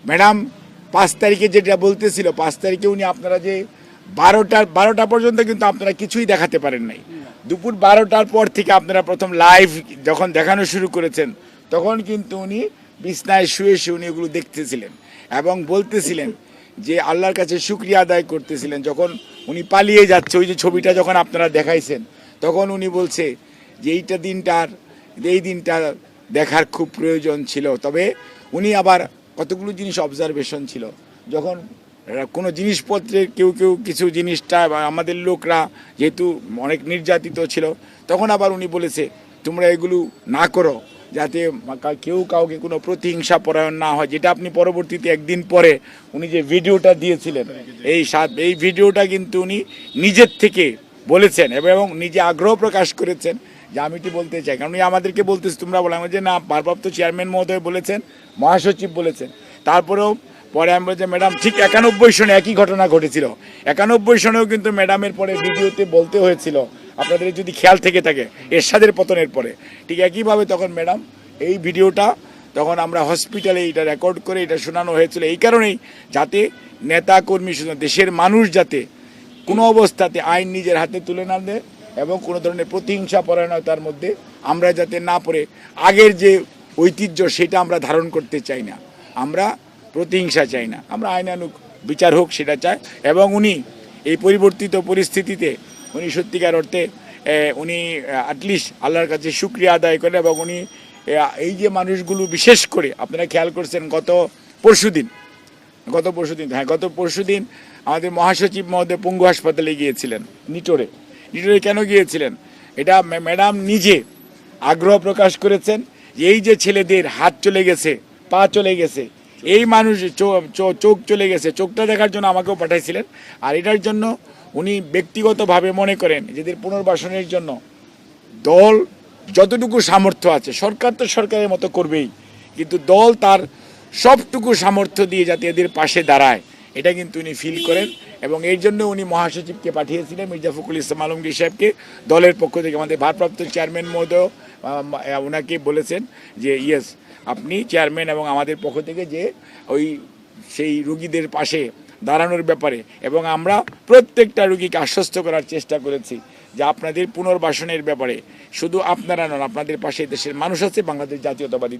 Madam 5 তারিখে যেটা বলতেছিল, 5 তারিখে উনি আপনারা যে 12টা পর্যন্ত কিন্তু আপনারা কিছুই দেখাতে পারেন নাই। দুপুর 12টার পর থেকে আপনারা প্রথম লাইভ যখন দেখানো শুরু করেছেন, তখন কিন্তু উনি বিছনায় শুয়ে শুয়ে উনি এগুলো দেখতেছিলেন এবং বলতেছিলেন যে আল্লাহর কাছে শুকরিয়া আদায় করতেছিলেন। যখন উনি পালিয়ে যাচ্ছে, ওই যে ছবিটা যখন আপনারা দেখাইছেন, তখন উনি বলছে যে এই দিনটা দেখার খুব প্রয়োজন ছিল। তবে উনি আবার কতগুলো জিনিস অবজারভেশন ছিল, যখন কোনো জিনিসপত্রের কেউ কিছু জিনিসটা আমাদের লোকরা যেহেতু অনেক নির্যাতিত ছিল, তখন আবার উনি বলেছে তোমরা এগুলো না করো, যাতে কেউ কাউকে কোনো প্রতিহিংসা পরায়ণ না হয়। যেটা আপনি পরবর্তীতে একদিন পরে উনি যে ভিডিওটা দিয়েছিলেন, এই ভিডিওটা কিন্তু উনি নিজের থেকে বলেছেন এবং নিজে আগ্রহ প্রকাশ করেছেন যে আমি এটি বলতে চাই। কারণ উনি আমাদেরকে বলতেছে তোমরা বলো, আমি যে না, ভারপ্রাপ্ত চেয়ারম্যান মহোদয় বলেছেন, মহাসচিব বলেছেন। তারপরেও পরে আমি বলছি ম্যাডাম ঠিক 91 সনে একই ঘটনা ঘটেছিল। 91 সনেও কিন্তু ম্যাডামের পরে ভিডিওতে বলতে হয়েছিল, আপনাদের যদি খেয়াল থেকে থাকে, এরশাদের পতনের পরে ঠিক একইভাবে তখন ম্যাডাম এই ভিডিওটা তখন আমরা হসপিটালে এটা রেকর্ড করে এটা শোনানো হয়েছিল, এই কারণেই যাতে নেতা কর্মী শুধু দেশের মানুষ যাতে কোনো অবস্থাতে আইন নিজের হাতে তুলে না দেয় এবং কোনো ধরনের প্রতিহিংসা পরায়ণতার মধ্যে আমরা যাতে না পড়ে আগের যে ঐতিহ্য সেটা আমরা ধারণ করতে চাই না। আমরা প্রতিহিংসা চাই না, আমরা আইনানুগ বিচার হোক সেটা চাই। এবং উনি এই পরিবর্তিত পরিস্থিতিতে উনি সত্যিকার অর্থে উনি অ্যাটলিস্ট আল্লাহর কাছে শুকরিয়া আদায় করেন। এবং উনি এই যে মানুষগুলো বিশেষ করে আপনারা খেয়াল করছেন গত পরশুদিন আমাদের মহাসচিব মহোদয় পঙ্গু হাসপাতালে গিয়েছিলেন, নিটোরে কেন গিয়েছিলেন? এটা ম্যাডাম নিজে আগ্রহ প্রকাশ করেছেন যে এই যে ছেলেদের হাত চলে গেছে, পা চলে গেছে, এই মানুষ চোখ চলে গেছে, চোখটা দেখার জন্য আমাকেও পাঠাইছিলেন। আর এটার জন্য উনি ব্যক্তিগতভাবে মনে করেন এদের পুনর্বাসনের জন্য দল যতটুকু সামর্থ্য আছে, সরকার তো সরকারের মতো করবেই, কিন্তু দল তার সবটুকু সামর্থ্য দিয়ে যাতে এদের পাশে দাঁড়ায়, এটা কিন্তু উনি ফিল করেন। এবং এই জন্য উনি মহাসচিবকে পাঠিয়েছিলেন, মির্জা ফখরুল ইসলাম আলমগীর সাহেবকে দলের পক্ষ থেকে। আমাদের ভারপ্রাপ্ত চেয়ারম্যান মহোদয় ওনাকে বলেছেন যে ইয়েস, আপনি চেয়ারম্যান এবং আমাদের পক্ষ থেকে যে সেই রুগীদের পাশে দাঁড়ানোর ব্যাপারে, এবং আমরা প্রত্যেকটা রুগীকে আশ্বস্ত করার চেষ্টা করেছি যে আপনাদের পুনর্বাসনের ব্যাপারে শুধু আপনারা নন, আপনাদের পাশে দেশের মানুষ আছে, বাংলাদেশ জাতীয়তাবাদী